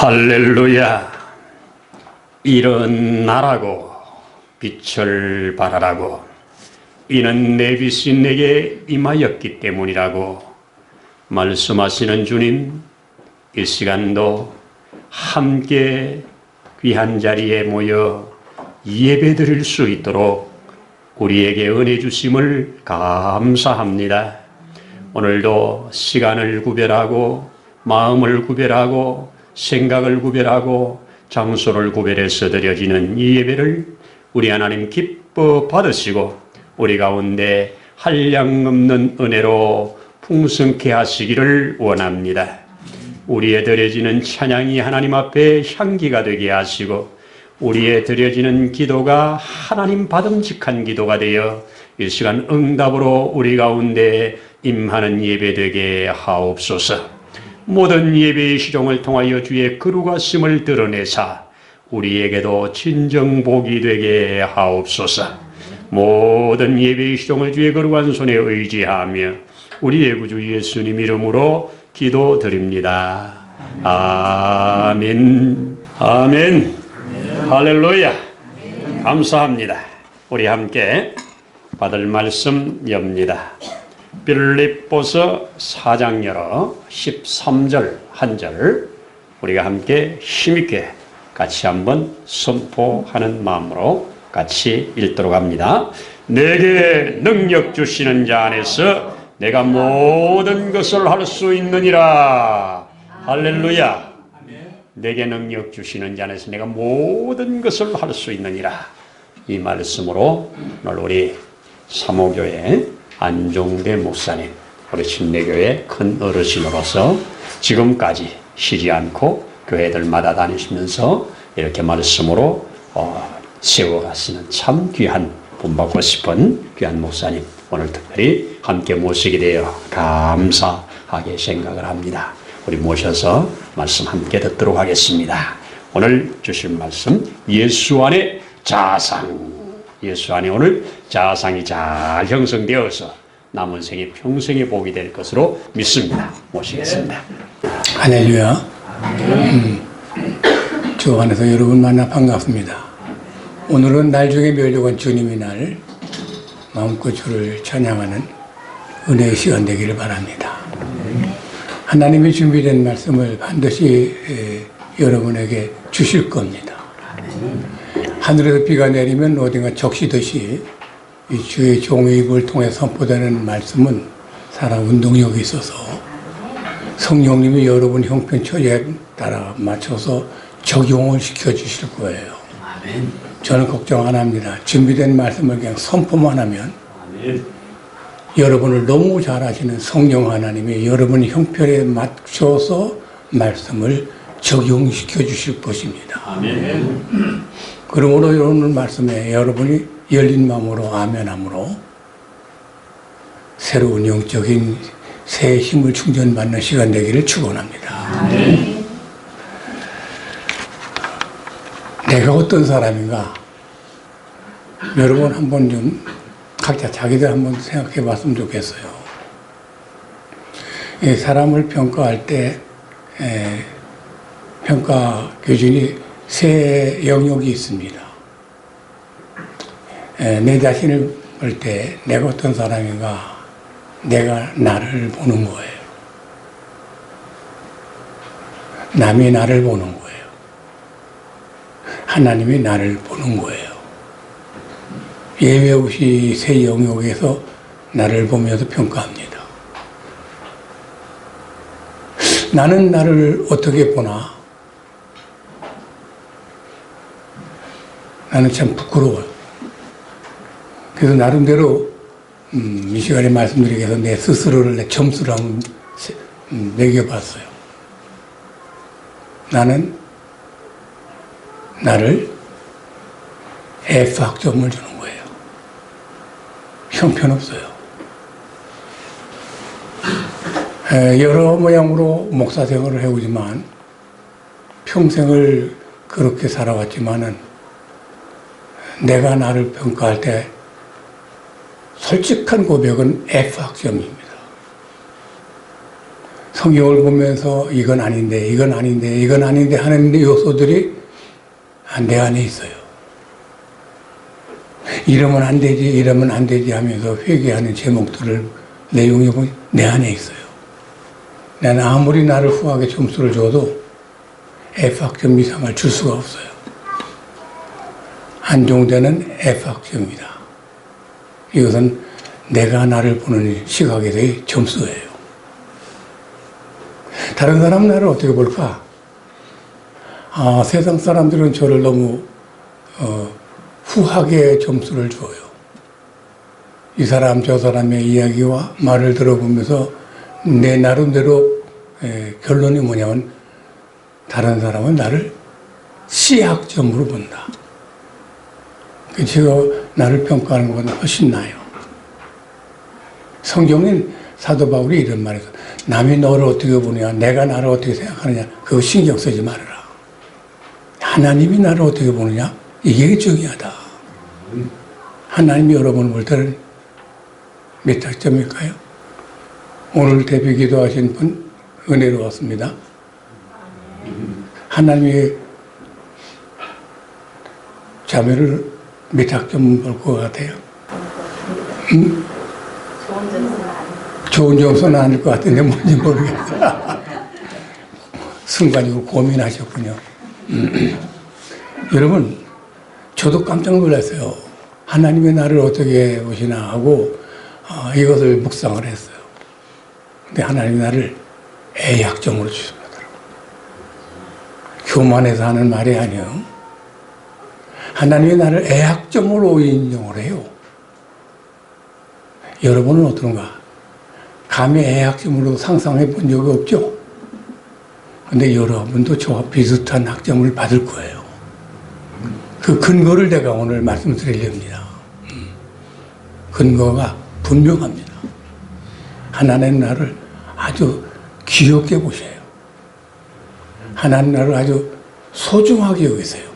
할렐루야. 일어나라고 빛을 발하라고 이는 내 빛이 내게 임하였기 때문이라고 말씀하시는 주님, 이 시간도 함께 귀한 자리에 모여 예배드릴 수 있도록 우리에게 은혜 주심을 감사합니다. 오늘도 시간을 구별하고 마음을 구별하고 생각을 구별하고 장소를 구별해서 드려지는 이 예배를 우리 하나님 기뻐 받으시고 우리 가운데 한량없는 은혜로 풍성케 하시기를 원합니다. 우리의 드려지는 찬양이 하나님 앞에 향기가 되게 하시고 우리의 드려지는 기도가 하나님 받음직한 기도가 되어 이 시간 응답으로 우리 가운데 임하는 예배 되게 하옵소서. 모든 예배의 시종을 통하여 주의 거룩하심을 드러내사 우리에게도 진정 복이 되게 하옵소서. 모든 예배의 시종을 주의 거룩한 손에 의지하며 우리의 구주 예수님 이름으로 기도드립니다. 아멘. 아멘. 할렐루야. 감사합니다. 우리 함께 받을 말씀 엽니다. 빌립보서 4장 열어 13절 한 절 우리가 함께 힘있게 같이 한번 선포하는 마음으로 같이 읽도록 합니다. 내게 능력 주시는 자 안에서 내가 모든 것을 할 수 있느니라. 할렐루야. 내게 능력 주시는 자 안에서 내가 모든 것을 할 수 있느니라. 이 말씀으로 오늘 우리 사모교회 안종대 목사님, 우리 침례교회 큰 어르신으로서 지금까지 쉬지 않고 교회들마다 다니시면서 이렇게 말씀으로 세워가시는 참 귀한 본받고 싶은 귀한 목사님, 오늘 특별히 함께 모시게 되어 감사하게 생각을 합니다. 우리 모셔서 말씀 함께 듣도록 하겠습니다. 오늘 주실 말씀 예수 안에 자상, 예수 안에 오늘 자상이 잘 형성되어서 남은 생에 평생의 복이 될 것으로 믿습니다. 모시겠습니다. 할렐루야. 주 안에서 여러분 만나 반갑습니다. 오늘은 날 중에 멸류관 주님의 날, 마음껏 주를 찬양하는 은혜의 시간 되기를 바랍니다. 하나님이 준비된 말씀을 반드시 여러분에게 주실 겁니다. 하늘에서 비가 내리면 어딘가 적시듯이 이 주의 종의 입을 통해 선포되는 말씀은 살아 운동력이 있어서 성령님이 여러분 형편처리에 따라 맞춰서 적용을 시켜주실 거예요. 아멘. 저는 걱정 안 합니다. 준비된 말씀을 그냥 선포만 하면 아멘. 여러분을 너무 잘 아시는 성령 하나님이 여러분 형편에 맞춰서 말씀을 적용시켜 주실 것입니다. 아멘. 그러므로 오늘 말씀에 여러분이 열린 마음으로 아멘함으로 새로운 영적인 새 힘을 충전받는 시간 되기를 축원합니다. 네. 내가 어떤 사람인가? 여러분 한번 좀 각자 자기들 한번 생각해 봤으면 좋겠어요. 사람을 평가할 때 평가 기준이 세 영역이 있습니다. 내 자신을 볼 때 내가 어떤 사람인가, 내가 나를 보는 거예요. 남이 나를 보는 거예요. 하나님이 나를 보는 거예요. 예외 없이 세 영역에서 나를 보면서 평가합니다. 나는 나를 어떻게 보나? 나는 참 부끄러워요. 그래서 나름대로 이 시간에 말씀드리기 위해서 내 스스로를 내 점수를 한번 매겨봤어요. 나는 나를 F 학점을 주는 거예요. 형편없어요. 여러 모양으로 목사 생활을 해오지만 평생을 그렇게 살아왔지만은 내가 나를 평가할 때 솔직한 고백은 F 학점입니다. 성경을 보면서 이건 아닌데, 이건 아닌데, 이건 아닌데 하는 요소들이 내 안에 있어요. 이러면 안 되지, 이러면 안 되지 하면서 회개하는 제목들을 내용이 내 안에 있어요. 나는 아무리 나를 후하게 점수를 줘도 F학점 이상을 줄 수가 없어요. 안종대는 F학점입니다. 이것은 내가 나를 보는 시각에서의 점수예요. 다른 사람은 나를 어떻게 볼까? 세상 사람들은 저를 너무 후하게 점수를 줘요. 이 사람 저 사람의 이야기와 말을 들어보면서 내 나름대로 결론이 뭐냐면 다른 사람은 나를 C학점으로 본다. 제가 나를 평가하는 것보다 훨씬 나아요. 성경엔 사도 바울이 이런 말을 해서 남이 너를 어떻게 보느냐, 내가 나를 어떻게 생각하느냐, 그거 신경 쓰지 말아라. 하나님이 나를 어떻게 보느냐, 이게 중요하다. 하나님이 여러분을 볼 때는 몇 학점일까요? 오늘 대비 기도하신 분 은혜로웠습니다. 하나님의 자매를 몇 학점 볼 것 같아요? 좋은 점수는 아닐 것 같은데 뭔지 모르겠어요. 순간적으로 고민하셨군요. 여러분, 저도 깜짝 놀랐어요. 하나님의 나를 어떻게 보시나 하고 이것을 묵상을 했어요. 근데 하나님이 나를 A학점으로 주십니다. 교만해서 하는 말이 아니에요. 하나님이 나를 A학점으로 인정을 해요. 여러분은 어떤가? 감히 A학점으로 상상해 본 적이 없죠? 근데 여러분도 저와 비슷한 학점을 받을 거예요. 그 근거를 내가 오늘 말씀드리렵니다. 근거가 분명합니다. 하나님 나를 아주 귀엽게 보셔요. 하나님 나를 아주 소중하게 여기세요.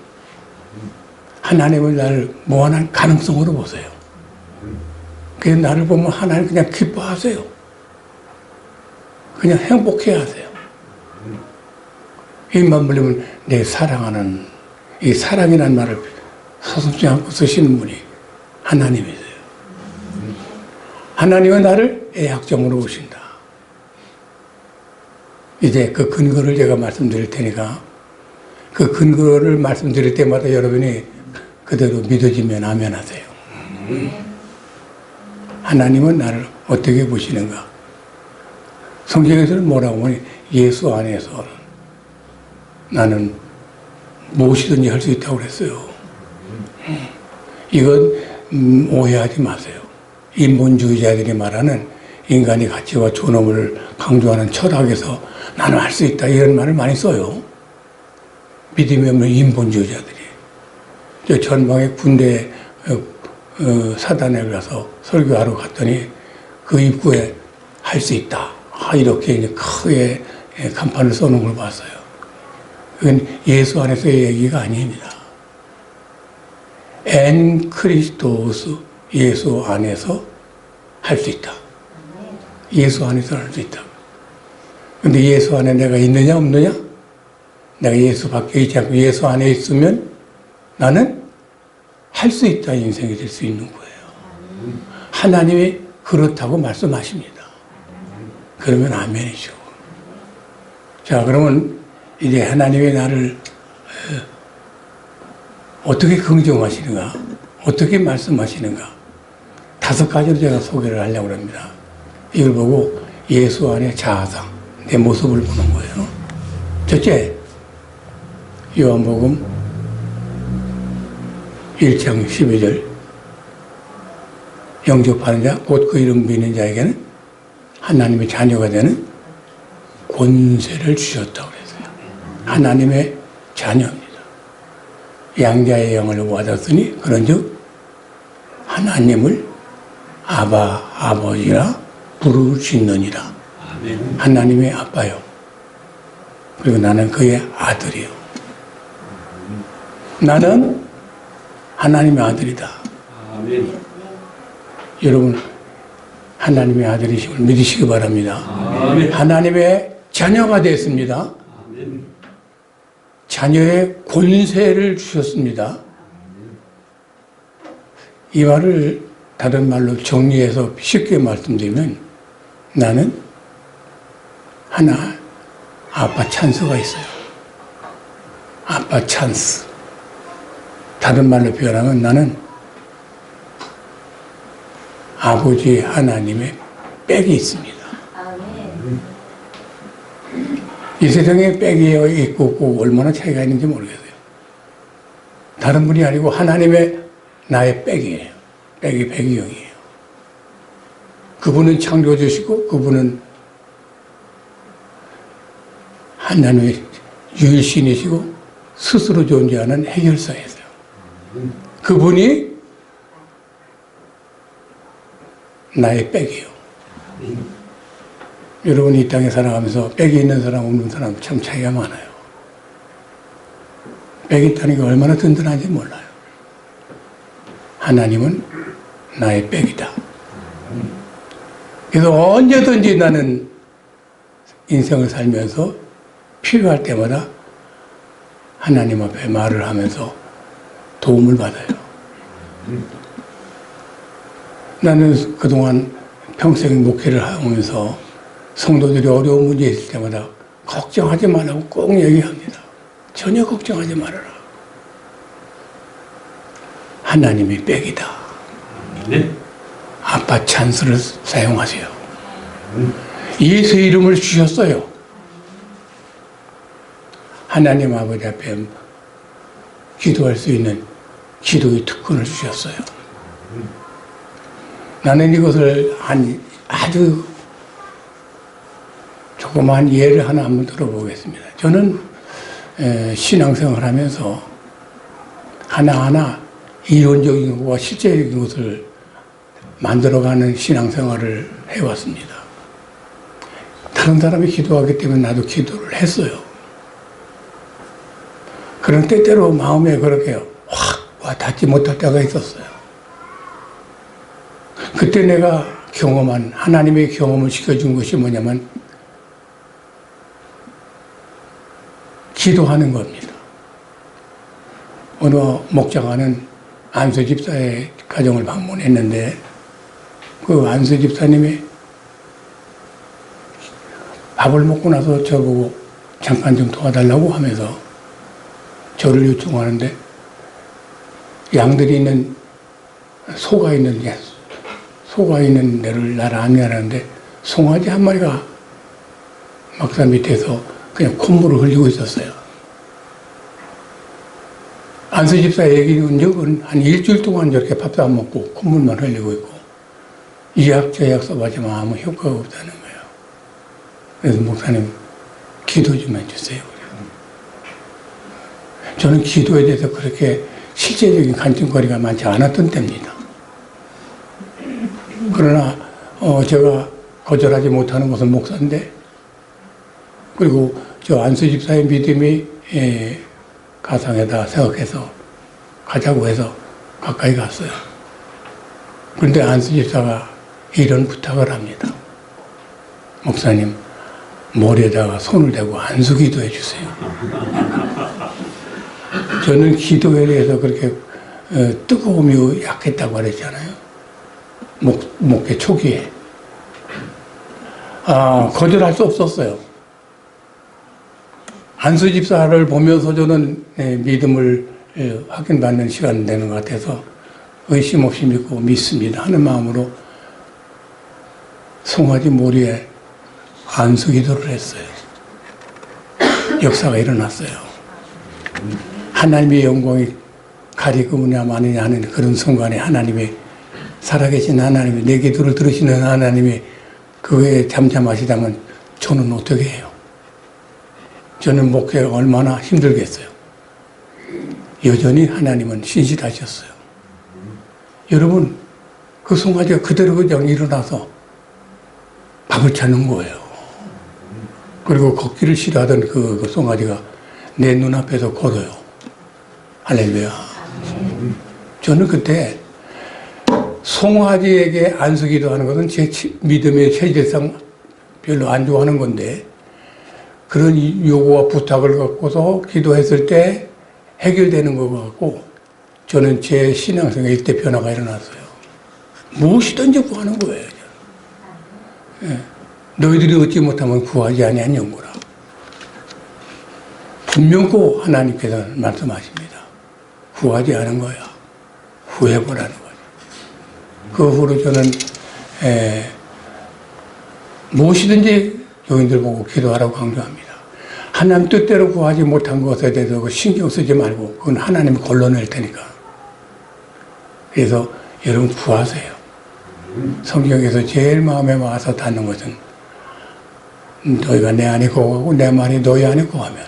하나님은 나를 무한한 가능성으로 보세요. 그래서 나를 보면 하나님 그냥 기뻐하세요. 그냥 행복해 하세요. 입만 벌리면 내 사랑하는, 이 사랑이라는 말을 서슴지 않고 쓰시는 분이 하나님이세요. 하나님은 나를 A학점으로 보신다. 이제 그 근거를 제가 말씀드릴 테니까 그 근거를 말씀드릴 때마다 여러분이 그대로 믿어지면 아멘 하세요. 하나님은 나를 어떻게 보시는가? 성경에서는 뭐라고 하니 예수 안에서 나는 무엇이든지 할 수 있다고 그랬어요. 이건 오해하지 마세요. 인본주의자들이 말하는 인간의 가치와 존엄을 강조하는 철학에서 나는 할 수 있다 이런 말을 많이 써요. 믿음이 없는 인본주의자들이. 저 전방에 군대 사단에 가서 설교하러 갔더니 그 입구에 할 수 있다. 이렇게 이제 크게 간판을 써놓은 걸 봤어요. 그건 예수 안에서의 얘기가 아닙니다. 엔 크리스토스, 예수 안에서 할 수 있다. 예수 안에서 할 수 있다. 근데 예수 안에 내가 있느냐 없느냐? 내가 예수 밖에 있지 않고 예수 안에 있으면 나는 할 수 있다 인생이 될 수 있는 거예요. 하나님이 그렇다고 말씀하십니다. 그러면 아멘이죠. 자, 그러면 이제 하나님의 나를 어떻게 긍정하시는가? 어떻게 말씀하시는가? 5가지로 제가 소개를 하려고 합니다. 이걸 보고 예수 안의 자아상, 내 모습을 보는 거예요. 첫째, 요한복음 1장 12절 영접하는 자, 곧 그 이름 믿는 자에게는 하나님의 자녀가 되는 권세를 주셨다고 그랬어요. 하나님의 자녀입니다. 양자의 영을 받았으니 그런즉 하나님을 아바, 아버지라 부르시느니라. 하나님의 아빠요. 그리고 나는 그의 아들이요. 나는 하나님의 아들이다. 아멘. 여러분, 하나님의 아들이심을 믿으시기 바랍니다. 아멘. 하나님의 자녀가 됐습니다. 자녀의 권세를 주셨습니다. 이 말을 다른 말로 정리해서 쉽게 말씀드리면 나는 하나 아빠 찬스가 있어요. 아빠 찬스. 다른 말로 표현하면 나는 아버지 하나님의 백이 있습니다. 이 세상에 백이 있고 없고 얼마나 차이가 있는지 모르겠어요. 다른 분이 아니고 하나님의 나의 백이에요. 백이 백이형이에요. 그분은 창조주시고 그분은 하나님의 유일신이시고 스스로 존재하는 해결사이세요. 그분이 나의 백이에요. 여러분이 이 땅에 살아가면서 백이 있는 사람 없는 사람 참 차이가 많아요. 백이 있다는 게 얼마나 든든한지 몰라요. 하나님은 나의 백이다. 그래서 언제든지 나는 인생을 살면서 필요할 때마다 하나님 앞에 말을 하면서 도움을 받아요. 나는 그동안 평생 목회를 하면서 성도들이 어려운 문제 있을 때마다 걱정하지 말라고 꼭 얘기합니다. 전혀 걱정하지 말아라. 하나님이 백이다. 아빠 찬스를 사용하세요. 예수 이름을 주셨어요. 하나님 아버지 앞에 기도할 수 있는 기도의 특권을 주셨어요. 나는 이것을 아주 조그마한 예를 하나 한번 들어보겠습니다. 저는 신앙생활을 하면서 하나하나 이론적인 것과 실제적인 것을 만들어가는 신앙생활을 해왔습니다. 다른 사람이 기도하기 때문에 나도 기도를 했어요. 그런 때때로 마음에 그렇게 확 와 닿지 못할 때가 있었어요. 그때 내가 경험한 하나님의 경험을 시켜준 것이 뭐냐면 기도하는 겁니다. 어느 목장하는 안수 집사의 가정을 방문했는데 그 안수 집사님이 밥을 먹고 나서 저보고 잠깐 좀 도와달라고 하면서 저를 요청하는데 양들이 있는 소가 있는 데를 나를 안내하는데 송아지 한 마리가 막사 밑에서 그냥 콧물을 흘리고 있었어요. 안수 집사 얘기는 적은 한 일주일 동안 저렇게 밥도 안 먹고 콧물만 흘리고 있고 이 약 저 약 써봤지만 아무 효과가 없다는 거예요. 그래서 목사님 기도 좀 해주세요. 저는 기도에 대해서 그렇게 실제적인 간증거리가 많지 않았던 때입니다. 그러나 제가 거절하지 못하는 것은 목사인데 그리고 저 안수 집사의 믿음이 가상에다 생각해서 가자고 해서 가까이 갔어요. 그런데 안수 집사가 이런 부탁을 합니다. 목사님 머리에다가 손을 대고 안수 기도해 주세요. 저는 기도에 대해서 그렇게 뜨거움이 약했다고 그랬잖아요. 목회 초기에. 거절할 수 없었어요. 안수 집사를 보면서 저는 믿음을 확인받는 시간 되는 것 같아서 의심 없이 믿고 믿습니다 하는 마음으로 송아지 머리에 안수 기도를 했어요. 역사가 일어났어요. 하나님의 영광이 가리고 마느냐 하는 그런 순간에 하나님의 살아계신 하나님이 내 기도를 들으시는 하나님이 그거에 잠잠하시다면 저는 어떻게 해요? 저는 목회가 얼마나 힘들겠어요. 여전히 하나님은 신실하셨어요. 여러분 그 송아지가 그대로 그냥 일어나서 밥을 찾는 거예요. 그리고 걷기를 싫어하던 그 송아지가 내 눈앞에서 걸어요. 할렐루야. 저는 그때 송아지에게 안수기도 하는 것은 제 믿음의 체질상 별로 안 좋아하는 건데 그런 요구와 부탁을 갖고서 기도했을 때 해결되는 것 같고 저는 제 신앙생활 일대 변화가 일어났어요. 무엇이든지 구하는 거예요. 예. 너희들이 얻지 못하면 구하지 아니한 거라. 분명코 하나님께서 말씀하십니다. 구하지 않은 거야. 후회보라는 거죠. 그 후로 저는 무엇이든지 교인들 보고 기도하라고 강조합니다. 하나님 뜻대로 구하지 못한 것에 대해서 신경 쓰지 말고 그건 하나님이 걸러낼 테니까. 그래서 여러분 구하세요. 성경에서 제일 마음에 와서 닿는 것은 너희가 내 안에 거하고 내 말이 너희 안에 거하면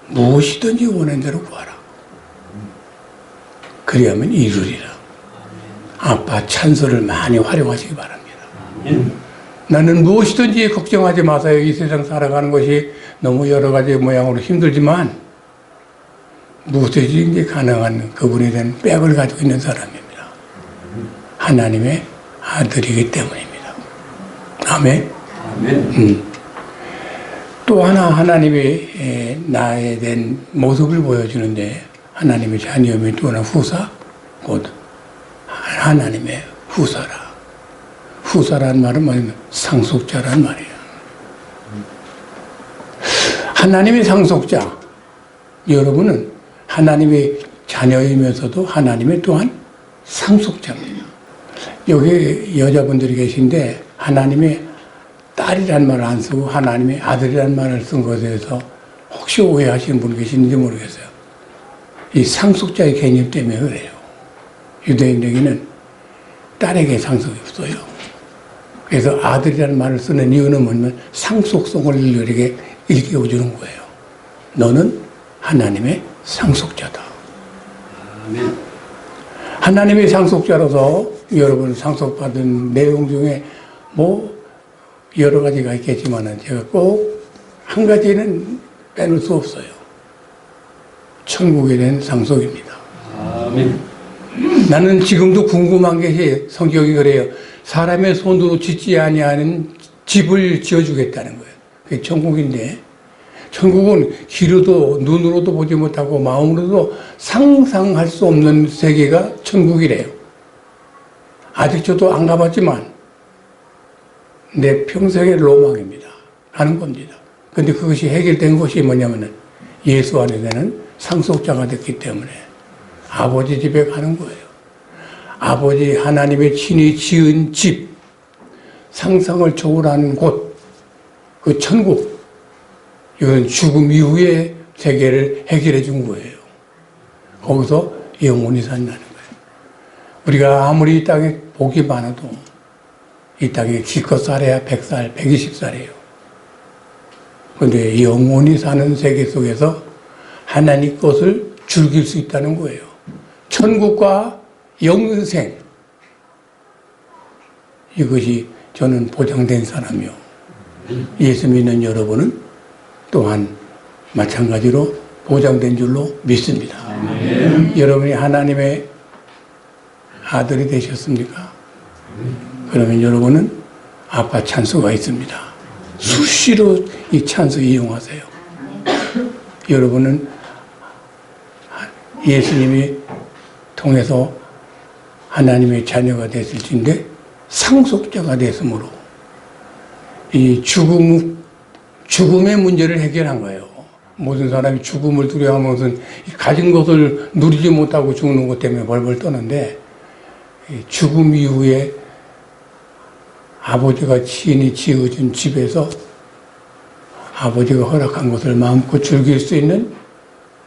무엇이든지 원하는 대로 구하라. 그리하면 이루리라. 아빠 찬소를 많이 활용하시기 바랍니다. 나는 무엇이든지 걱정하지 마세요. 이 세상 살아가는 것이 너무 여러 가지 모양으로 힘들지만 무엇이든지 가능한 그분에 대한 백을 가지고 있는 사람입니다. 하나님의 아들이기 때문입니다. 아멘. 또 하나 하나님의 나에 대한 모습을 보여주는데 하나님의 자녀임의 또 하나 후사, 곧 하나님의 후사라. 후사란 말은 뭐냐면 상속자란 말이에요. 하나님의 상속자. 여러분은 하나님의 자녀이면서도 하나님의 또한 상속자입니다. 여기 여자분들이 계신데 하나님의 딸이란 말을 안 쓰고 하나님의 아들이란 말을 쓴 것에 대해서 혹시 오해하시는 분 계시는지 모르겠어요. 이 상속자의 개념 때문에 그래요. 유대인에게는 딸에게 상속이 없어요. 그래서 아들이라는 말을 쓰는 이유는 뭐냐면 상속성을 인류에게 일깨워주는 거예요. 너는 하나님의 상속자다. 아멘. 하나님의 상속자로서 여러분 상속받은 내용 중에 뭐 여러 가지가 있겠지만 제가 꼭 한 가지는 빼놓을 수 없어요. 천국에 대한 상속입니다. 아멘. 나는 지금도 궁금한 게 성경이 그래요. 사람의 손으로 짓지 아니하는 집을 지어주겠다는 거예요. 그게 천국인데 천국은 귀로도 눈으로도 보지 못하고 마음으로도 상상할 수 없는 세계가 천국이래요. 아직 저도 안 가봤지만 내 평생의 로망입니다. 가는 겁니다. 근데 그것이 해결된 것이 뭐냐면은 예수 안에서는 상속자가 됐기 때문에 아버지 집에 가는 거예요. 아버지 하나님의 친히 지은 집, 상상을 초월하는 곳, 그 천국, 이건 죽음 이후의 세계를 해결해 준 거예요. 거기서 영원히 산다는 거예요. 우리가 아무리 이 땅에 복이 많아도 이 땅에 기껏 살아야 100살, 120살이에요. 그런데 영원히 사는 세계 속에서 하나님 것을 즐길 수 있다는 거예요. 천국과 영생, 이것이 저는 보장된 사람이요. 예수 믿는 여러분은 또한 마찬가지로 보장된 줄로 믿습니다. 여러분이 하나님의 아들이 되셨습니까? 그러면 여러분은 아빠 찬스가 있습니다. 수시로 이 찬스 이용하세요. 여러분은 예수님이 통해서 하나님의 자녀가 됐을진데 상속자가 됐으므로 이 죽음의 문제를 해결한 거예요. 모든 사람이 죽음을 두려워하면 무슨 가진 것을 누리지 못하고 죽는 것 때문에 벌벌 떠는데 죽음 이후에 아버지가 친히 지어준 집에서 아버지가 허락한 것을 마음껏 즐길 수 있는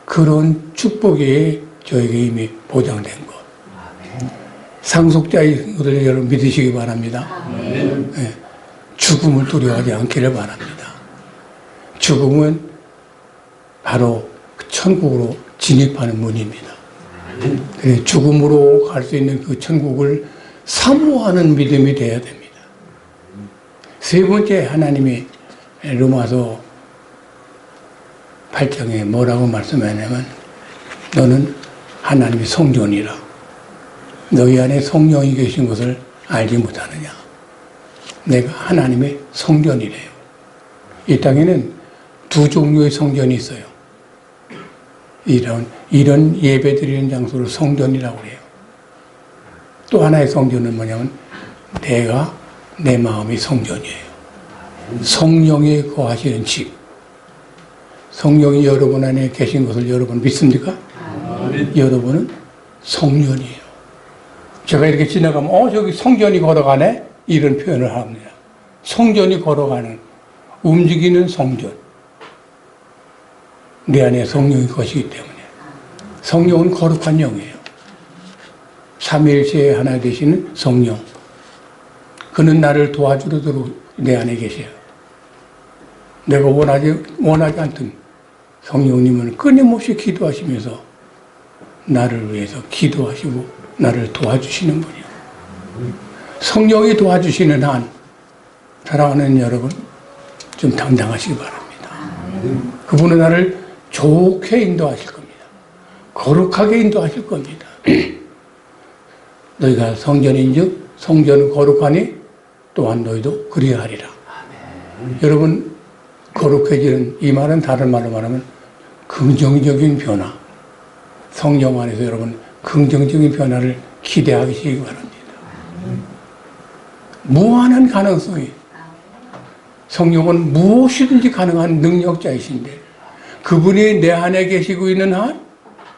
그런 축복이 저에게 이미 보장된 것. 상속자인 것을 여러분 믿으시기 바랍니다. 네. 죽음을 두려워하지 않기를 바랍니다. 죽음은 바로 천국으로 진입하는 문입니다. 죽음으로 갈 수 있는 그 천국을 사모하는 믿음이 되어야 됩니다. 세 번째 하나님이 로마서 8장에 뭐라고 말씀하냐면 너는 하나님의 성전이라 너희 안에 성령이 계신 것을 알지 못하느냐. 내가 하나님의 성전이래요. 이 땅에는 두 종류의 성전이 있어요. 이런 예배드리는 장소를 성전이라고 해요. 또 하나의 성전은 뭐냐면 내가 내 마음이 성전이에요. 성령이 거하시는 집. 성령이 여러분 안에 계신 것을 여러분 믿습니까? 여러분은 성전이에요. 제가 이렇게 지나가면 저기 성전이 걸어가네? 이런 표현을 합니다. 성전이 걸어가는 움직이는 성전. 내 안에 성령이 거시기 때문에. 성령은 거룩한 영이에요. 삼위일체의 하나 되시는 성령. 그는 나를 도와주도록 내 안에 계세요. 내가 원하지 않던 성령님은 끊임없이 기도하시면서 나를 위해서 기도하시고 나를 도와주시는 분이에요. 성령이 도와주시는 한 사랑하는 여러분 좀 당당하시기 바랍니다. 그분은 나를 좋게 인도하실 겁니다. 거룩하게 인도하실 겁니다. 너희가 성전인즉 성전은 거룩하니 또한 너희도 그리하리라. 여러분 거룩해지는 이 말은 다른 말로 말하면 긍정적인 변화. 성령 안에서 여러분 긍정적인 변화를 기대하시기 바랍니다. 무한한 가능성이 성령은 무엇이든지 가능한 능력자이신데 그분이 내 안에 계시고 있는 한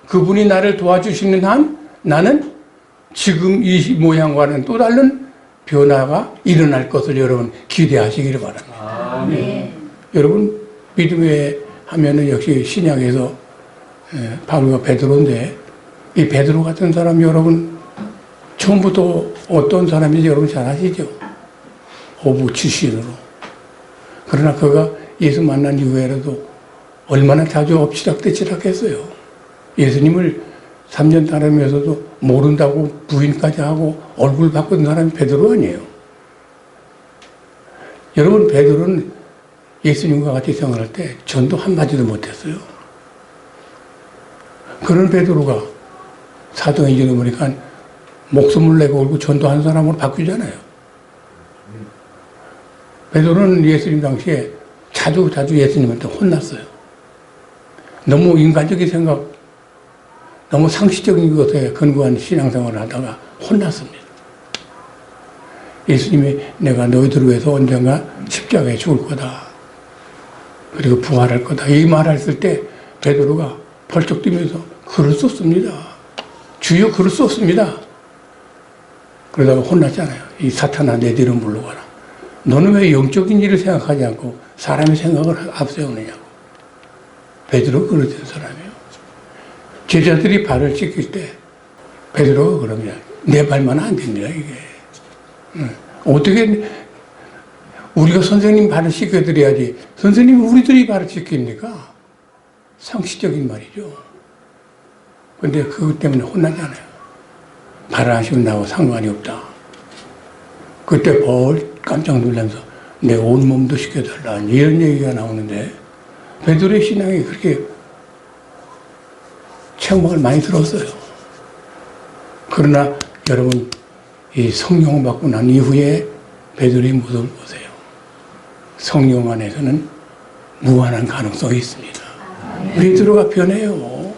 그분이 나를 도와주시는 한 나는 지금 이 모양과는 또 다른 변화가 일어날 것을 여러분 기대하시기를 바랍니다. 여러분 믿음에 하면은 역시 신약에서 바울과 베드로인데 이 베드로 같은 사람 여러분 처음부터 어떤 사람인지 여러분 잘 아시죠? 어부 출신으로. 그러나 그가 예수 만난 이후에라도 얼마나 자주 엎치락뒤치락 했어요. 예수님을 3년 따르면서도 모른다고 부인까지 하고 얼굴 바꾼 사람이 베드로 아니에요. 여러분 베드로는 예수님과 같이 생활할 때 전도 한마디도 못했어요. 그런 베드로가 사도행전에 보니까 목숨을 내고 울고 전도한 사람으로 바뀌잖아요. 베드로는 예수님 당시에 자주 예수님한테 혼났어요. 너무 인간적인 생각, 너무 상식적인 것에 근거한 신앙생활을 하다가 혼났습니다. 예수님이 내가 너희들을 위해서 언젠가 십자가에 죽을 거다. 그리고 부활할 거다. 이 말을 했을 때 베드로가 벌쩍 뛰면서 글을 썼습니다. 주여 글을 썼습니다. 그러다가 혼났잖아요. 이 사탄아 내 뒤로 물러가라. 너는 왜 영적인 일을 생각하지 않고 사람의 생각을 앞세우느냐고. 베드로가 그러던 사람이에요. 제자들이 발을 씻길 때 베드로가 그럽니다. 내 발만 안 됩니다 이게. 어떻게 우리가 선생님 발을 씻겨드려야지 선생님이 우리들이 발을 씻깁니까? 상식적인 말이죠. 근데 그것 때문에 혼나잖아요. 발을 안 씻으면 나하고 상관이 없다. 그때 깜짝 놀라면서 내 온몸도 씻겨달라 이런 얘기가 나오는데 베드로의 신앙이 그렇게 책망을 많이 들었어요. 그러나 여러분 이 성령을 받고 난 이후에 베드로의 모습을 보세요. 성령 안에서는 무한한 가능성이 있습니다. 베드로가 변해요.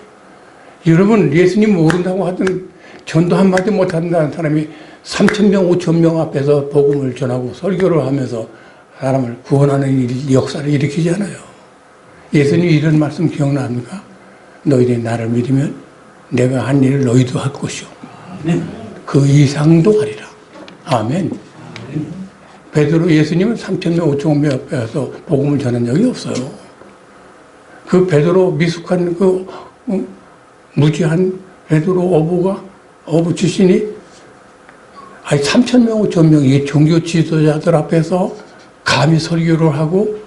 여러분 예수님 모른다고 하던 전도 한마디 못한다는 사람이 3,000명, 5,000명 앞에서 복음을 전하고 설교를 하면서 사람을 구원하는 역사를 일으키잖아요. 예수님 이런 말씀 기억납니까? 너희들이 나를 믿으면 내가 한 일을 너희도 할 것이요. 그 이상도 하리라. 아멘. 베드로 예수님은 3,000명, 5,000명 앞에서 복음을 전한 적이 없어요. 그 베드로 미숙한 그 무지한 베드로 어부 출신이 3,000명, 5,000명 이 종교 지도자들 앞에서 감히 설교를 하고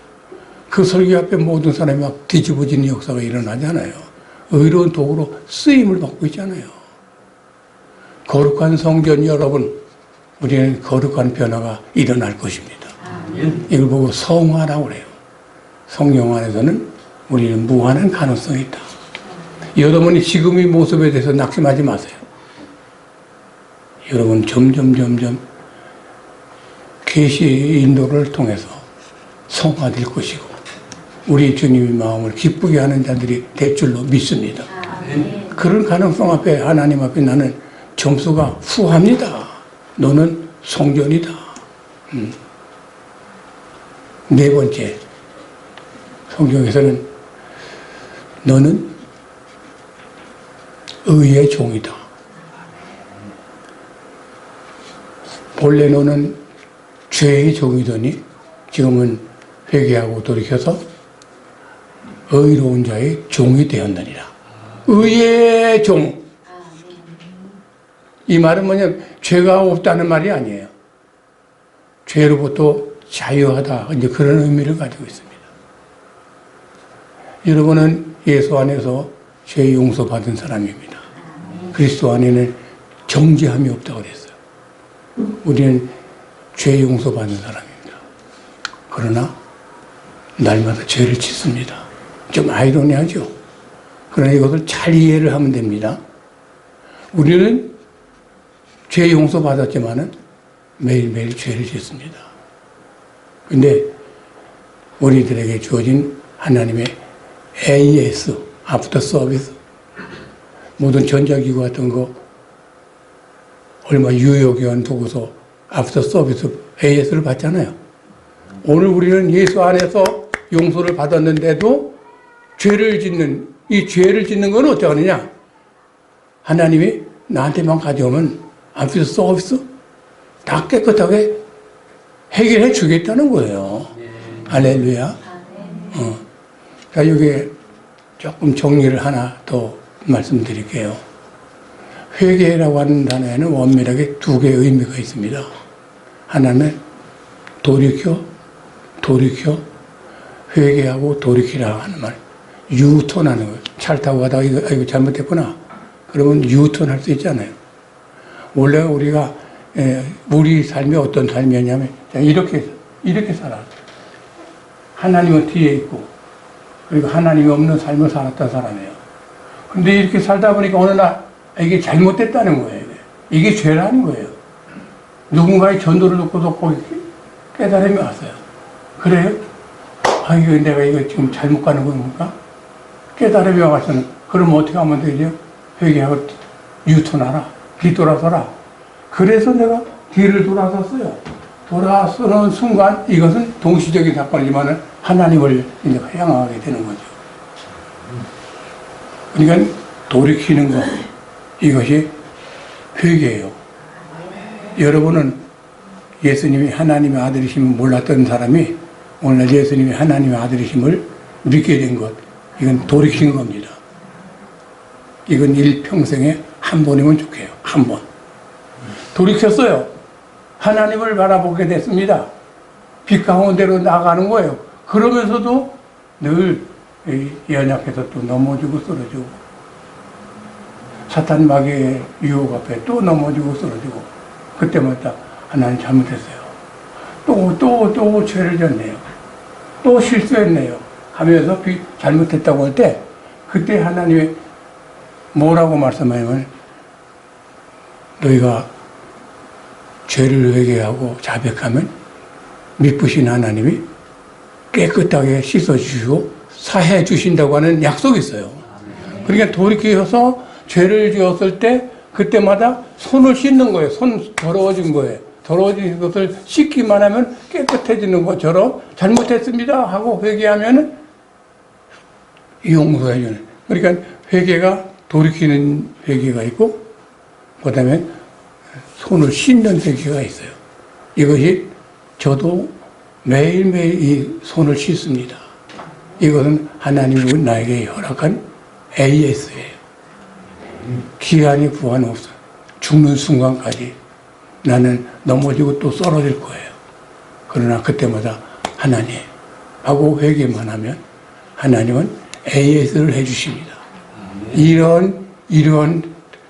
그 설교 앞에 모든 사람이 막 뒤집어지는 역사가 일어나잖아요. 의로운 도구로 쓰임을 받고 있잖아요. 거룩한 성전 여러분, 우리는 거룩한 변화가 일어날 것입니다. 이걸 보고 성화라고 그래요. 성령 안에서는 우리는 무한한 가능성이 있다. 여러분이 지금의 모습에 대해서 낙심하지 마세요. 여러분 점점 계시 인도를 통해서 성화될 것이고 우리 주님의 마음을 기쁘게 하는 자들이 될 줄로 믿습니다. 그런 가능성 앞에 하나님 앞에 나는 점수가 후합니다. 너는 성전이다. 네 번째, 성경에서는 너는 의의 종이다. 본래 너는 죄의 종이더니 지금은 회개하고 돌이켜서 의로운 자의 종이 되었느니라. 의의 종. 이 말은 뭐냐면 죄가 없다는 말이 아니에요. 죄로부터 자유하다. 이제 그런 의미를 가지고 있습니다. 여러분은 예수 안에서 죄 용서받은 사람입니다. 그리스도 안에는 정죄함이 없다고 그랬어요. 우리는 죄 용서받는 사람입니다. 그러나 날마다 죄를 짓습니다. 좀 아이러니하죠. 그러나 이것을 잘 이해를 하면 됩니다. 우리는 죄 용서받았지만은 매일매일 죄를 짓습니다. 근데 우리들에게 주어진 하나님의 AS, After Service, 모든 전자기구 같은 거 얼마 유효기간 두고서 After Service AS를 받잖아요. 오늘 우리는 예수 안에서 용서를 받았는데도 죄를 짓는, 이 죄를 짓는 건 어떻게 하느냐? 하나님이 나한테만 가져오면 After Service 다 깨끗하게 해결해 주겠다는 거예요. 할렐루야. 자, 여기에 조금 정리를 하나 더 말씀드릴게요. 회개라고 하는 단어에는 원밀하게 두 개의 의미가 있습니다. 하나는 돌이켜, 회개하고 돌이키라 하는 말. 유턴하는 거예요. 차를 타고 가다가 이거 잘못했구나. 그러면 유턴할 수 있잖아요. 원래 우리가 우리 삶이 어떤 삶이었냐면 이렇게 살아. 하나님은 뒤에 있고 그리고 하나님이 없는 삶을 살았던 사람이에요. 근데 이렇게 살다 보니까 어느 날 이게 잘못됐다는 거예요. 이게 죄라는 거예요. 누군가의 전도를 듣고서 거기 깨달음이 왔어요. 그래요? 아, 이거 내가 이거 지금 잘못 가는 겁니까? 깨달음이 와서는 그럼 어떻게 하면 되죠? 회개하고 유턴하라. 뒤돌아서라. 그래서 내가 뒤를 돌아섰어요. 돌아서는 순간 이것은 동시적인 사건이지만 하나님을 이제 향하게 되는 거죠. 그러니까 돌이키는 것, 이것이 회개예요. 여러분은 예수님이 하나님의 아들이심을 몰랐던 사람이 오늘 예수님이 하나님의 아들이심을 믿게 된 것, 이건 돌이킨 겁니다. 이건 일평생에 한 번이면 좋게요. 한 번. 돌이켰어요. 하나님을 바라보게 됐습니다. 빛 가운데로 나가는 거예요. 그러면서도 늘 연약해서 또 넘어지고 쓰러지고 사탄 마귀의 유혹 앞에 또 넘어지고 쓰러지고 그때마다 하나님 잘못했어요. 또 죄를 졌네요. 또 실수했네요. 하면서 잘못했다고 할 때 그때 하나님이 뭐라고 말씀하냐면 너희가 죄를 회개하고 자백하면 미쁘신 하나님이 깨끗하게 씻어주시고 사해 주신다고 하는 약속이 있어요. 그러니까 돌이켜서 죄를 지었을 때 그때마다 손을 씻는 거예요. 손 더러워진 거예요. 더러워진 것을 씻기만 하면 깨끗해지는 것처럼 잘못했습니다 하고 회개하면 용서해 주는. 그러니까 회개가 돌이키는 회개가 있고 그 다음에 손을 씻는 회개가 있어요. 이것이 저도 매일매일 이 손을 씻습니다. 이것은 하나님이 나에게 허락한 AS예요. 기한이 구한 없어요. 죽는 순간까지 나는 넘어지고 또 쓰러질 거예요. 그러나 그때마다 하나님 하고 회개만 하면 하나님은 AS를 해주십니다. 이런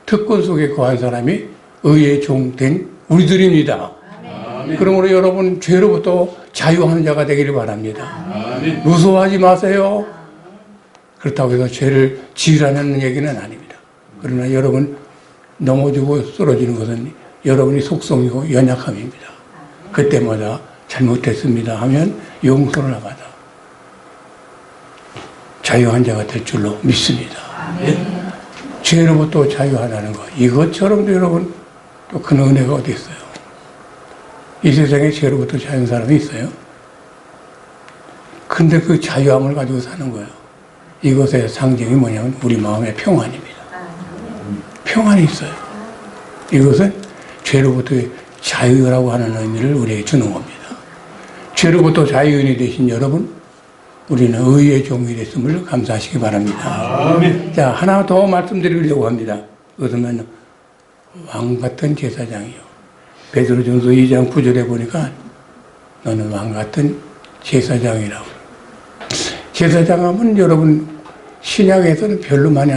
특권 속에 거한 사람이 의의 종 된 우리들입니다. 그러므로 여러분 죄로부터 자유하는 자가 되기를 바랍니다. 무서워하지 마세요. 그렇다고 해서 죄를 지으라는 얘기는 아닙니다. 그러나 여러분 넘어지고 쓰러지는 것은 여러분이 속성이고 연약함입니다. 그때마다 잘못했습니다 하면 용서를 받아. 자유한 자가 될 줄로 믿습니다. 죄로부터 자유하다는 것. 이것처럼도 여러분 또 큰 은혜가 어디 있어요? 이 세상에 죄로부터 자유한 사람이 있어요? 근데 그 자유함을 가지고 사는 거예요. 이것의 상징이 뭐냐면 우리 마음의 평안입니다. 평안이 있어요. 이것은 죄로부터의 자유라고 하는 의미를 우리에게 주는 겁니다. 죄로부터 자유인이 되신 여러분, 우리는 의의 종이 됐음을 감사하시기 바랍니다. 아멘. 자, 하나 더 말씀드리려고 합니다. 그러면 왕 같은 제사장이요. 베드로전서 2장 9절에 보니까 너는 왕 같은 제사장이라고. 제사장 하면 여러분 신약에서는 별로 많이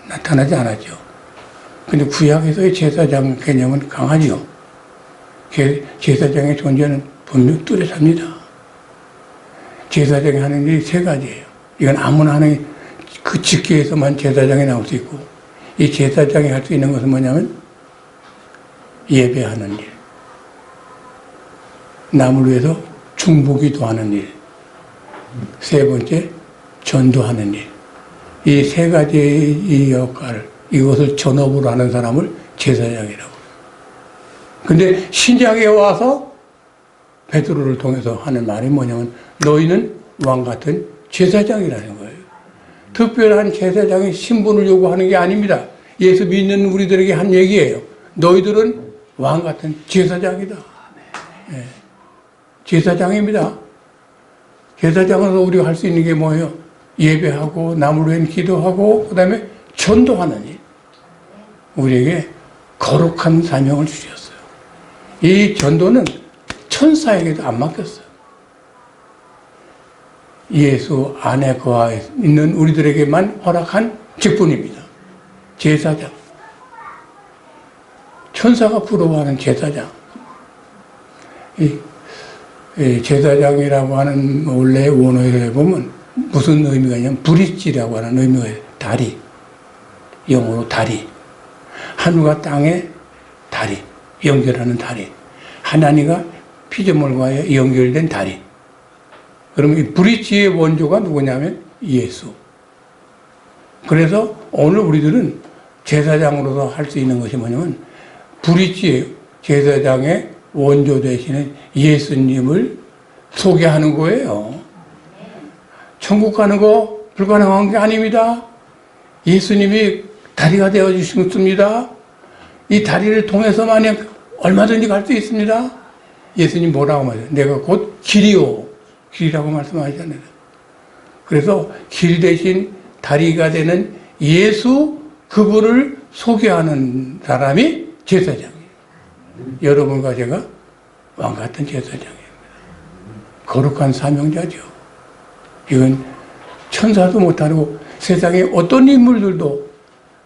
나타나지 않았죠. 근데 구약에서의 제사장 개념은 강하죠. 제사장의 존재는 분명 뚜렷합니다. 제사장이 하는 일이 세 가지예요. 이건 아무나 하는 그 직계에서만 제사장이 나올 수 있고, 이 제사장이 할 수 있는 것은 뭐냐면 예배하는 일, 남을 위해서 중보기도 하는 일, 세 번째 전도하는 일. 이 세 가지의 이 역할을, 이것을 전업으로 하는 사람을 제사장이라고. 근데 신약에 와서 베드로를 통해서 하는 말이 뭐냐면 너희는 왕 같은 제사장이라는 거예요. 특별한 제사장의 신분을 요구하는 게 아닙니다. 예수 믿는 우리들에게 한 얘기예요. 너희들은 왕 같은 제사장이다. 네. 제사장입니다. 제사장으로서 우리가 할 수 있는 게 뭐예요? 예배하고 남을 위해 기도하고 그 다음에 전도하는 일. 우리에게 거룩한 사명을 주셨어요. 이 전도는 천사에게도 안 맡겼어요. 예수 안에 거하 있는 우리들에게만 허락한 직분입니다. 제사장. 천사가 부러워하는 제사장. 이 제사장이라고 하는 원래 원어에 보면 무슨 의미가 있냐면 브릿지라고 하는 의미가 있어요. 다리. 영어로 다리. 하늘과 땅의 다리. 연결하는 다리. 하나님과 피조물과의 연결된 다리. 그러면 이 브릿지의 원조가 누구냐면 예수. 그래서 오늘 우리들은 제사장으로서 할 수 있는 것이 뭐냐면 브릿지 제사장의 원조 되시는 예수님을 소개하는 거예요. 천국 가는 거 불가능한 게 아닙니다. 예수님이 다리가 되어주셨습니다. 이 다리를 통해서만 얼마든지 갈 수 있습니다. 예수님 뭐라고 말해요? 내가 곧 길이요. 길이라고 말씀하시잖아요. 그래서 길 대신 다리가 되는 예수 그분을 소개하는 사람이 제사장이에요. 여러분과 제가 왕 같은 제사장입니다. 거룩한 사명자죠. 이건 천사도 못하고 세상에 어떤 인물들도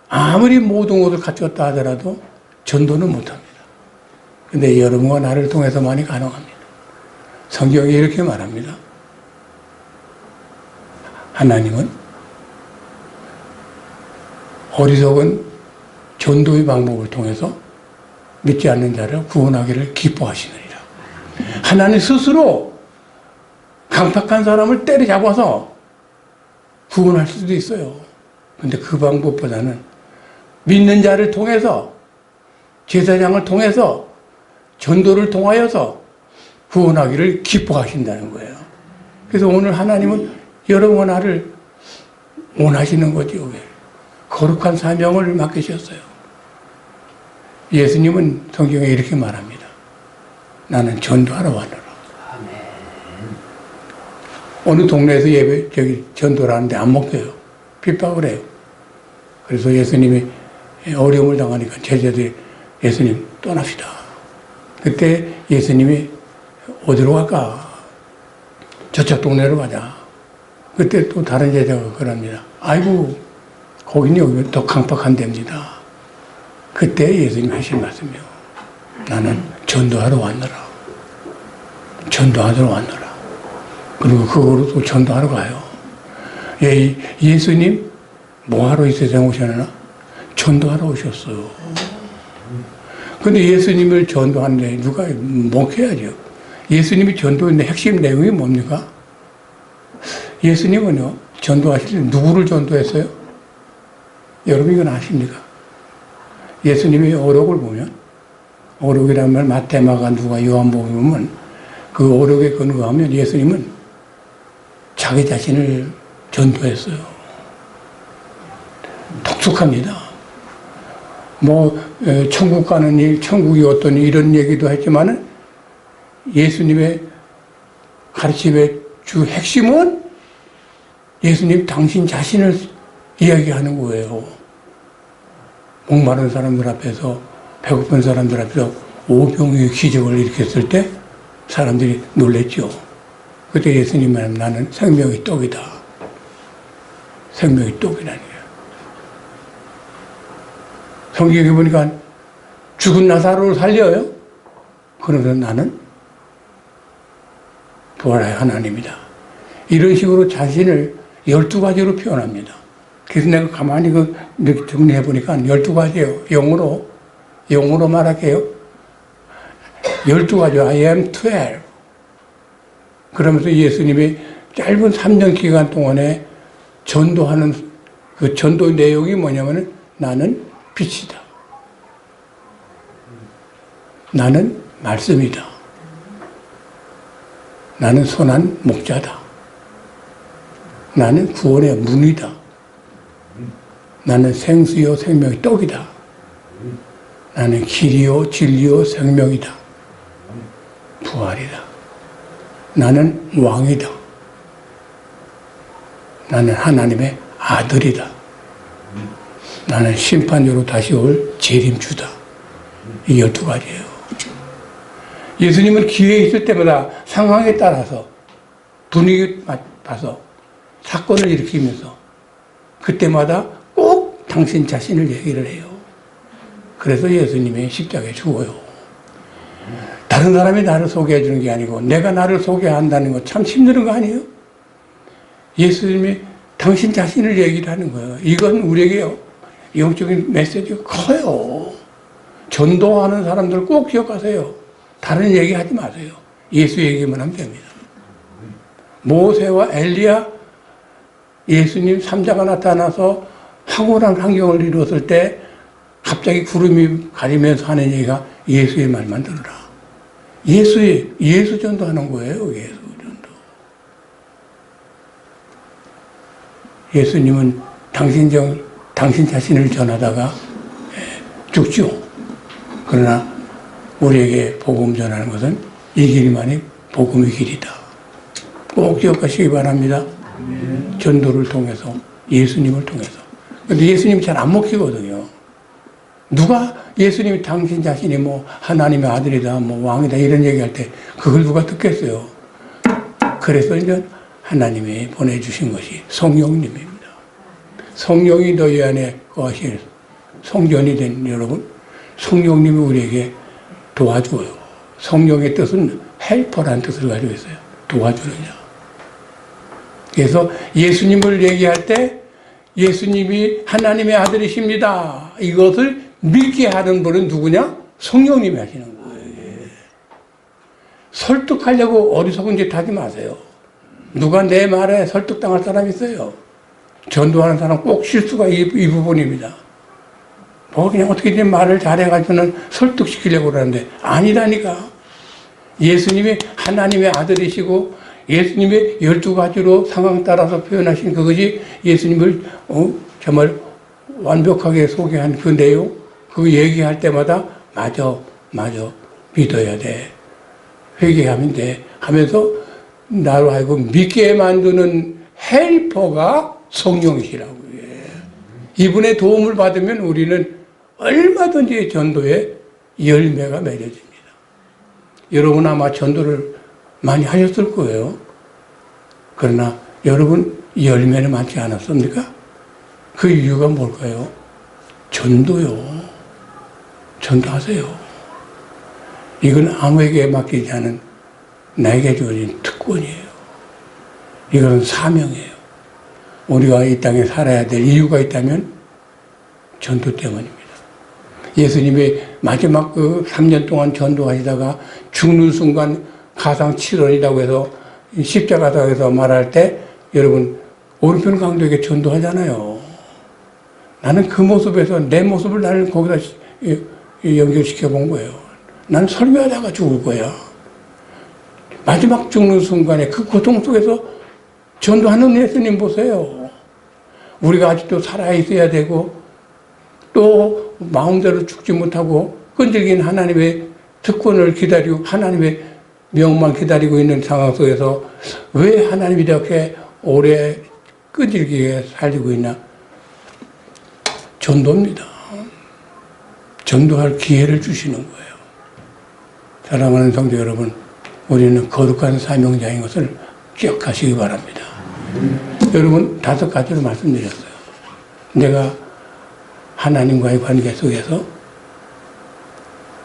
아무리 모든 것을 갖췄다 하더라도 전도는 못합니다. 근데 여러분과 나를 통해서만이 가능합니다. 성경이 이렇게 말합니다. 하나님은 어리석은 전도의 방법을 통해서 믿지 않는 자를 구원하기를 기뻐하시느니라. 하나님 스스로 강팍한 사람을 때려잡아서 구원할 수도 있어요. 근데 그 방법보다는 믿는 자를 통해서, 제사장을 통해서, 전도를 통하여서 구원하기를 기뻐하신다는 거예요. 그래서 오늘 하나님은 여러분과 나를 원하시는 거죠. 거룩한 사명을 맡기셨어요. 예수님은 성경에 이렇게 말합니다. 나는 전도하러 왔노라. 어느 동네에서 전도를 하는데 안 먹혀요. 핍박을 해요. 그래서 예수님이 어려움을 당하니까 제자들이 예수님 떠납시다. 그때 예수님이 어디로 갈까? 저쪽 동네로 가자. 그때 또 다른 제자가 그럽니다. 아이고, 거긴 여기 더 강팍한 데입니다. 그때 예수님이 하신 말씀이요. 나는 전도하러 왔노라. 전도하러 왔노라. 그리고 그거로 또 전도하러 가요. 예수님 뭐하러 이 세상에 오셨나? 전도하러 오셨어요. 근데 예수님을 전도하는데 누가 먹혀야죠. 예수님이 전도의 핵심 내용이 뭡니까? 예수님은요, 전도하실 때 누구를 전도했어요? 여러분 이건 아십니까? 예수님의 어록을 보면, 어록이라는 말 마태, 마가, 누가, 요한복음 보면 그 어록에 근거하면 예수님은 자기 자신을 전도했어요. 독특합니다. 천국 가는 일, 천국이 어떤 일, 이런 얘기도 했지만은 예수님의 가르침의 주 핵심은 예수님 당신 자신을 이야기하는 거예요. 목마른 사람들 앞에서, 배고픈 사람들 앞에서 오병이의 기적을 일으켰을 때 사람들이 놀랬죠. 그때 예수님 말하면 나는 생명의 떡이다. 생명의 떡이라는 거예요. 성경에 보니까 죽은 나사로를 살려요. 그러면서 나는 부활의 하나님이다. 이런 식으로 자신을 12가지로 표현합니다. 그래서 내가 가만히 이렇게 정리해 보니까 12가지예요. 영어로 말할게요. 12가지. I am 12. 그러면서 예수님이 짧은 3년 기간 동안에 전도하는 그 전도 내용이 뭐냐면은 나는 빛이다. 나는 말씀이다. 나는 선한 목자다. 나는 구원의 문이다. 나는 생수요 생명의 떡이다. 나는 길이요 진리요 생명이다. 부활이다. 나는 왕이다. 나는 하나님의 아들이다. 나는 심판으로 다시 올 재림주다. 이 12가지예요. 예수님은 기회 있을 때마다 상황에 따라서 분위기 봐서 사건을 일으키면서 그때마다 꼭 당신 자신을 얘기를 해요. 그래서 예수님이 십자가에 죽어요. 다른 사람이 나를 소개해 주는 게 아니고 내가 나를 소개한다는 거 참 힘든 거 아니에요? 예수님이 당신 자신을 얘기를 하는 거예요. 이건 우리에게 영적인 메시지가 커요. 전도하는 사람들 꼭 기억하세요. 다른 얘기 하지 마세요. 예수 얘기만 하면 됩니다. 모세와 엘리야, 예수님 삼자가 나타나서 황홀한 환경을 이루었을 때 갑자기 구름이 가리면서 하는 얘기가 예수의 말만 들으라. 예수 전도하는 거예요. 예수 전도. 예수님은 당신 자신을 전하다가 죽죠. 그러나 우리에게 복음 전하는 것은 이 길만이 복음의 길이다. 꼭 기억하시기 바랍니다. 전도를 통해서, 예수님을 통해서. 근데 예수님이 잘 안 먹히거든요. 누가 예수님이 당신 자신이 하나님의 아들이다, 왕이다 이런 얘기할 때 그걸 누가 듣겠어요. 그래서 이제 하나님이 보내주신 것이 성령님입니다. 성령이 너희 안에 거하실 성전이 된 여러분, 성령님이 우리에게 도와줘요. 성령의 뜻은 헬퍼라는 뜻을 가지고 있어요. 도와주는 자. 그래서 예수님을 얘기할 때 예수님이 하나님의 아들이십니다. 이것을 믿게 하는 분은 누구냐? 성령님이 하시는 거예요. 설득하려고 어리석은 짓 하지 마세요. 누가 내 말에 설득당할 사람이 있어요. 전도하는 사람 꼭 실수가 이 부분입니다. 그냥 어떻게든 말을 잘해가지고는 설득시키려고 그러는데 아니라니까. 예수님이 하나님의 아들이시고 예수님의 12가지로 상황 따라서 표현하신 그것이 예수님을 정말 완벽하게 소개한 그 내용, 그 얘기할 때마다 맞아 믿어야 돼, 회개하면 돼 하면서 나로 하여금 믿게 만드는 헬퍼가 성령이시라고. 이분의 도움을 받으면 우리는 얼마든지 전도에 열매가 맺어집니다. 여러분 아마 전도를 많이 하셨을 거예요. 그러나 여러분 열매는 많지 않았습니까? 그 이유가 뭘까요? 전도요. 전도하세요. 이건 아무에게 맡기지 않은 나에게 주어진 특권이에요. 이건 사명이에요. 우리가 이 땅에 살아야 될 이유가 있다면 전도 때문입니다. 예수님이 마지막 3년 동안 전도하시다가 죽는 순간 가상 7원이라고 해서 십자가에서 말할 때 여러분 오른편 강도에게 전도하잖아요. 나는 그 모습에서 내 모습을 나는 거기다 연결시켜 본 거예요. 나는 설교하다가 죽을 거야. 마지막 죽는 순간에 그 고통 속에서 전도하는 예수님 보세요. 우리가 아직도 살아있어야 되고 또 마음대로 죽지 못하고 끈질긴 하나님의 특권을 기다리고 하나님의 명만 기다리고 있는 상황 속에서 왜 하나님이 이렇게 오래 끈질기게 살리고 있나? 전도입니다. 전도할 기회를 주시는 거예요. 사랑하는 성도 여러분, 우리는 거룩한 사명자인 것을 기억하시기 바랍니다. 여러분, 5가지로 말씀드렸어요. 내가 하나님과의 관계 속에서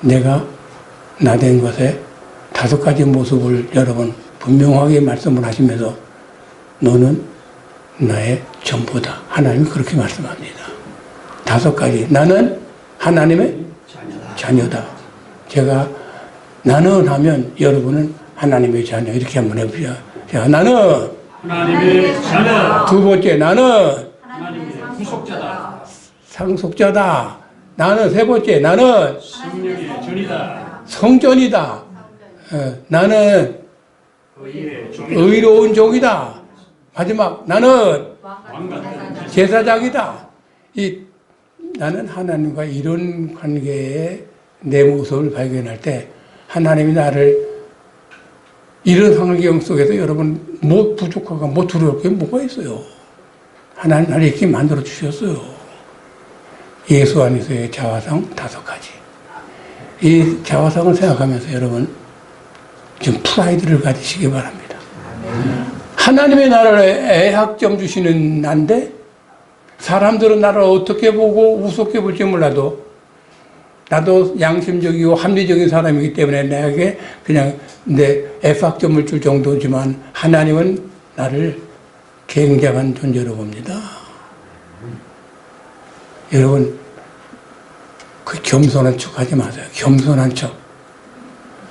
내가 나된 것에 5가지 모습을 여러분 분명하게 말씀을 하시면서 너는 나의 전부다. 하나님이 그렇게 말씀합니다. 5가지. 나는 하나님의 자녀다. 제가 나는 하면 여러분은 하나님의 자녀. 이렇게 한번 해보자. 자, 나는 하나님의 자녀. 2번째, 나는 하나님의 후속자다. 상속자다. 나는 3번째, 나는 성령의 전이다. 성전이다. 나는 의로운 종이다. 마지막, 나는 제사장이다. 나는 하나님과 이런 관계에 내 모습을 발견할 때 하나님이 나를 이런 환경 속에서 여러분 뭐 부족하고 뭐 두려울 게 뭐가 있어요. 하나님 나를 이렇게 만들어 주셨어요. 예수 안에서의 자화상 5가지. 이 자화상을 생각하면서 여러분 좀 프라이드를 가지시기 바랍니다. 하나님의 나라에 애학점 주시는 난데 사람들은 나를 어떻게 보고 우습게 볼지 몰라도 나도 양심적이고 합리적인 사람이기 때문에 내게 그냥 내 F학점을 줄 정도지만 하나님은 나를 굉장한 존재로 봅니다. 여러분 그 겸손한 척 하지 마세요. 겸손한 척.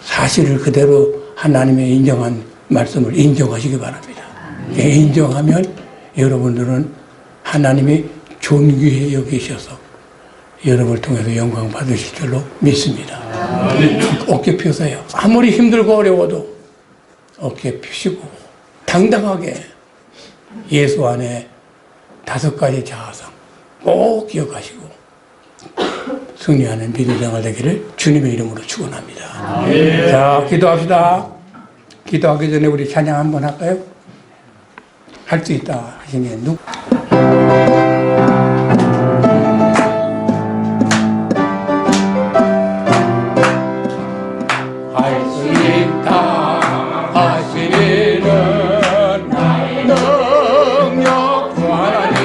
사실을 그대로 하나님의 인정한 말씀을 인정하시기 바랍니다. 인정하면 여러분들은 하나님이 존귀해 여기셔서 여러분을 통해서 영광 받으실 줄로 믿습니다. 어깨 펴세요. 아무리 힘들고 어려워도 어깨 펴시고 당당하게 예수 안에 5가지 자아상 꼭 기억하시고 승리하는 믿음 생활 되기를 주님의 이름으로 축원합니다. 자, 기도합시다. 기도하기 전에 우리 찬양 한번 할까요? 할 수 있다 하시는 누구? 할 수 있다 하시는 나의 능력 주 하나님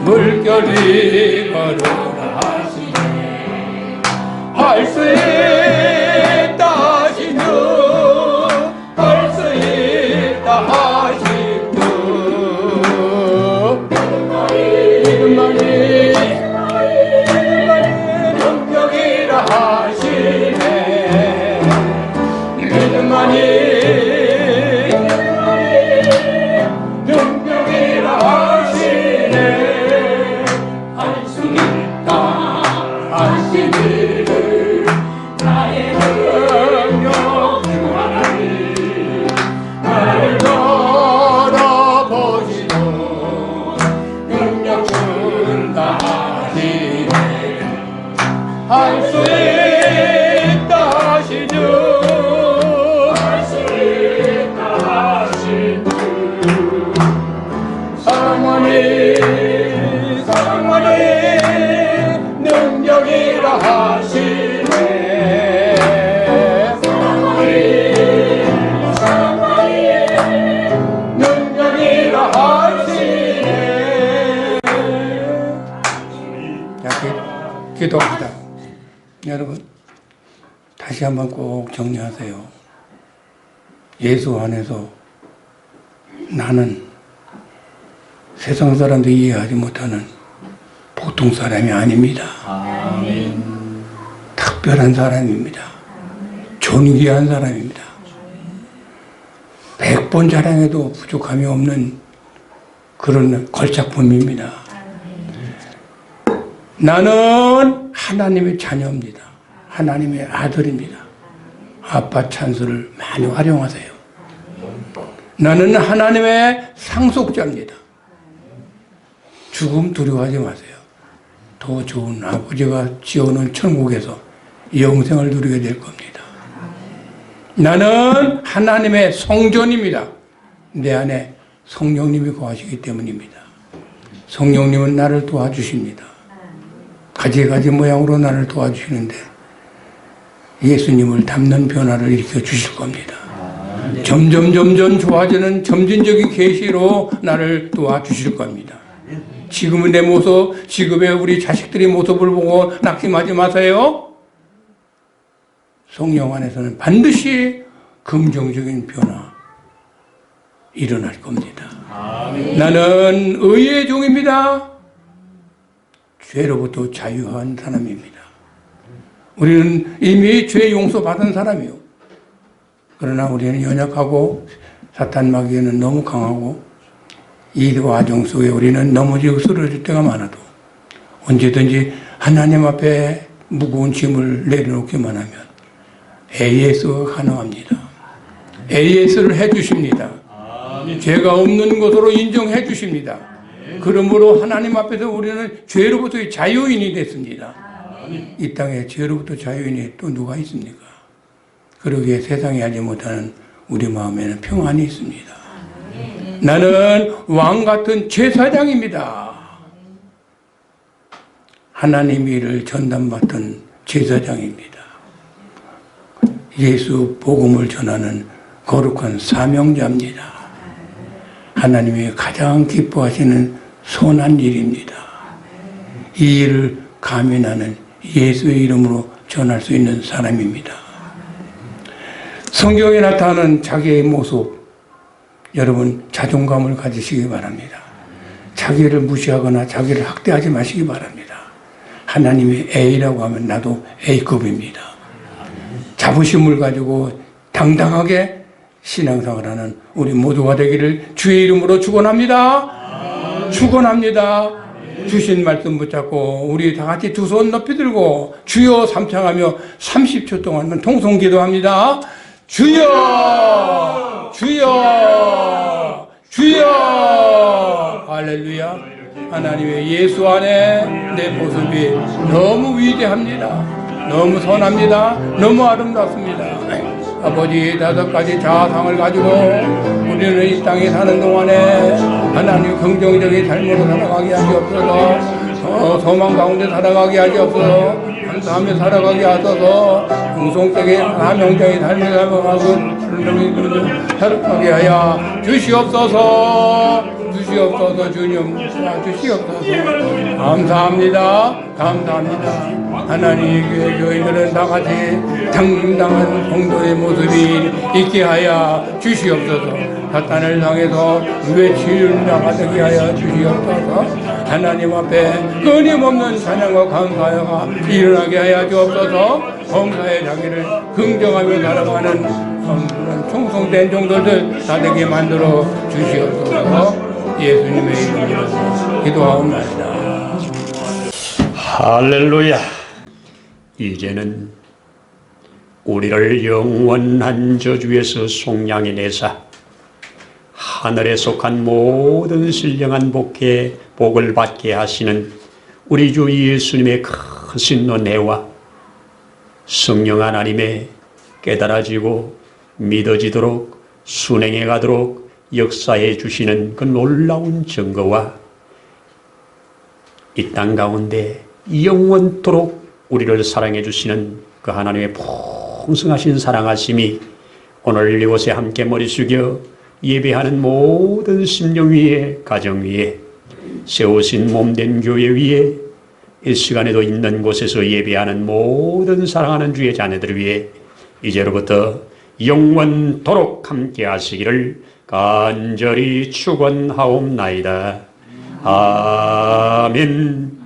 물결이 걸어라 하시네 할 수 있다 하시는 할 수 있다 하시는 믿음만이 능력이라 하시네 믿음만이 능력이라 하시네 할 수 있다 하시기를 나의 능력 주 하나님 나를 걸어보시고 능력 준다 하시네 할 수 있다 하시는 할 수 있다 하시는 사랑하니 사랑하니 능력이라 하시네 사랑하니 사랑하니 능력이라 하시네. 자, 기도합시다. 여러분 다시 한번 꼭 정리하세요. 예수 안에서 나는 세상 사람들이 이해하지 못하는 보통 사람이 아닙니다. 특별한 사람입니다. 존귀한 사람입니다. 100번 자랑해도 부족함이 없는 그런 걸작품입니다. 나는 하나님의 자녀입니다. 하나님의 아들입니다. 아빠 찬스를 많이 활용하세요. 나는 하나님의 상속자입니다. 죽음 두려워하지 마세요. 더 좋은 아버지가 지어놓은 천국에서 영생을 누리게 될 겁니다. 나는 하나님의 성전입니다. 내 안에 성령님이 거하시기 때문입니다. 성령님은 나를 도와주십니다. 가지가지 모양으로 나를 도와주시는데 예수님을 닮는 변화를 일으켜 주실 겁니다. 점점 좋아지는 점진적인 계시로 나를 도와주실 겁니다. 지금의 내 모습, 지금의 우리 자식들의 모습을 보고 낙심하지 마세요. 성령 안에서는 반드시 긍정적인 변화 일어날 겁니다. 나는 의의 종입니다. 죄로부터 자유한 사람입니다. 우리는 이미 죄 용서받은 사람이요. 그러나 우리는 연약하고 사탄 마귀에는 너무 강하고 이 과정 속에 우리는 넘어지고 쓰러질 때가 많아도 언제든지 하나님 앞에 무거운 짐을 내려놓기만 하면 AS가 가능합니다. AS를 해주십니다. 죄가 없는 것으로 인정해 주십니다. 그러므로 하나님 앞에서 우리는 죄로부터의 자유인이 됐습니다. 이 땅에 죄로부터 자유인이 또 누가 있습니까? 그러기에 세상에 하지 못하는 우리 마음에는 평안이 있습니다. 나는 왕같은 제사장입니다. 하나님의 일을 전담받은 제사장입니다. 예수 복음을 전하는 거룩한 사명자입니다. 하나님이 가장 기뻐하시는 선한 일입니다. 이 일을 감히 나는 예수의 이름으로 전할 수 있는 사람입니다. 성경에 나타나는 자기의 모습, 여러분 자존감을 가지시기 바랍니다. 자기를 무시하거나 자기를 학대하지 마시기 바랍니다. 하나님이 A라고 하면 나도 A급입니다. 자부심을 가지고 당당하게 신앙생활하는 우리 모두가 되기를 주의 이름으로 축원합니다. 축원합니다. 주신 말씀 붙잡고 우리 다 같이 두 손 높이 들고 주여 삼창하며 30초 동안 통성 기도합니다. 주여 주여 주여 할렐루야. 하나님의 예수 안에 내 모습이 너무 위대합니다. 너무 선합니다. 너무 아름답습니다. 아버지 5가지 자아상을 가지고 우리는 이 땅에 사는 동안에 하나님 긍정적인 삶으로 살아가게 하시옵소서. 소망 가운데 살아가게 하시옵소서. 감사하며 살아가게 하소서. 풍성되게 사명적인 삶을 살아가고 살아가게 하여 주시옵소서. 주시옵소서. 주님 주시옵소서. 감사합니다. 감사합니다. 하나님의 교회 교인들은 다같이 당당한 성도의 모습이 있게 하여 주시옵소서. 사탄을 향해서 외치는 자가 되게 하여 주시옵소서. 하나님 앞에 끊임없는 찬양과 감사가 일어나게 하여 주옵소서. 범사의 자기를 긍정하며 살아가는 그런 충성된 종들들 다 되게 만들어 주시옵소서. 예수님의 이름으로 기도하옵나이다. 할렐루야. 이제는 우리를 영원한 저주에서 속량해내사 하늘에 속한 모든 신령한 복에 복을 받게 하시는 우리 주 예수님의 크신 은혜와 성령 하나님의 깨달아지고 믿어지도록 순행해 가도록 역사해 주시는 그 놀라운 증거와 이 땅 가운데 영원토록 우리를 사랑해 주시는 그 하나님의 풍성하신 사랑하심이 오늘 이곳에 함께 머리 숙여 예배하는 모든 심령 위에 가정 위에 세우신 몸된 교회 위에 이 시간에도 있는 곳에서 예배하는 모든 사랑하는 주의 자녀들 위에 이제로부터 영원토록 함께 하시기를 간절히 축원하옵나이다. 아멘.